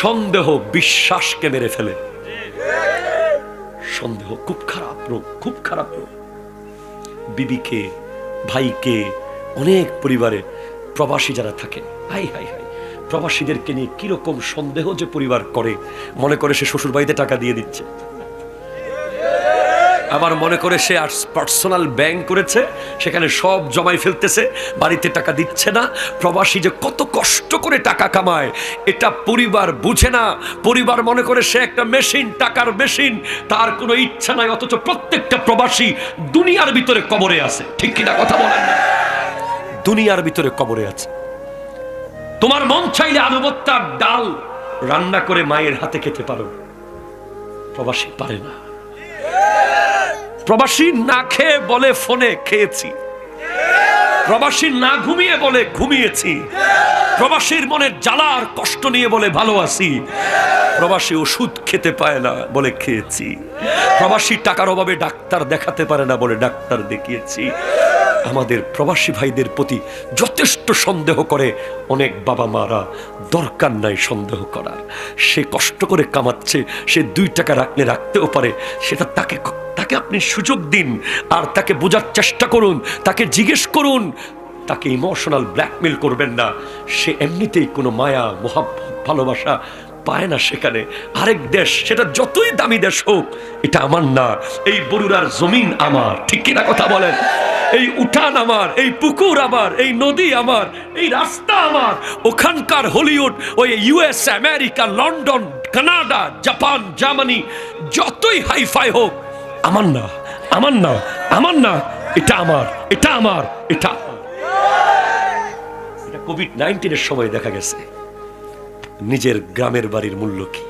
সন্দেহ বিশ্বাসকে মেরে ফেলে। সন্দেহ খুব খারাপ রোগ, খুব খারাপ রোগ। বিবিকে, ভাইকে, অনেক পরিবারে প্রবাসী যারা থাকেন, হাই হাই হাই, প্রবাসীদেরকে নিয়ে কিরকম সন্দেহ যে পরিবার করে। মনে করে সে শ্বশুর বাড়িতে টাকা দিয়ে দিচ্ছে, আবার মনে করে সে পার্সোনাল ব্যাংক করেছে, সেখানে সব জমাই ফেলতেছে, বাড়িতে টাকা দিচ্ছে না। প্রবাসী যে কত কষ্ট করে টাকা কামায় এটা পরিবার বুঝে না। পরিবার মনে করে সে একটা মেশিন, টাকার মেশিন, তার কোনো ইচ্ছা নাই। অথচ প্রত্যেকটা প্রবাসী দুনিয়ার ভিতরে কবরে আছে। ঠিক কিনা কথা বলেন না? দুনিয়ার ভিতরে কবরে আছে। তোমার মন চাইলে আলু ভর্তার ডাল রান্না করে মায়ের হাতে খেতে পারো, প্রবাসী পারে না। প্রবাসী না খেয়ে বলে ফোনে খেয়েছি, প্রবাসী না ঘুমিয়ে বলে ঘুমিয়েছি, প্রবাসীর মনের জ্বালা আর কষ্ট নিয়ে বলে ভালো আছি, প্রবাসী ওষুধ খেতে পায় না বলে খেয়েছি, প্রবাসী টাকার অভাবে ডাক্তার দেখাতে পারে না বলে ডাক্তার দেখিয়েছি। আমাদের প্রবাসী ভাইদের প্রতি যথেষ্ট সন্দেহ করে অনেক বাবা মারা। দরকার নাই সন্দেহ করার। সে কষ্ট করে কামাচ্ছে, সে 2 টাকা রাখলে রাখতেও পারে, সেটা তাকে আপনি সুযোগ দিন, আর তাকে বোঝার চেষ্টা করুন, তাকে জিজ্ঞেস করুন, তাকে ইমোশনাল ব্ল্যাকমেল করবেন না। সে এমনিতেই কোনো মায়া, মোহাব্বত, ভালোবাসা পায় না সেখানে। আরেক দেশ, সেটা যতই দামি দেশ হোক, এটা আমার না। এই বরুড়ার জমিন আমার, ঠিক কিনা কথা বলেন? এই উঠান আমার, এই পুকুর আমার, এই নদী আমার, এই রাস্তা আমার। ওখানকার হলিউড, ওই US, America, London, Canada, Japan, Germany যতই হাইফাই হোক, আমার না, আমার না, আমার না, এটা আমার, এটা আমার, এটা। কোভিড-19 সময় দেখা গেছে নিজের গ্রামের বাড়ির মূল্য কি।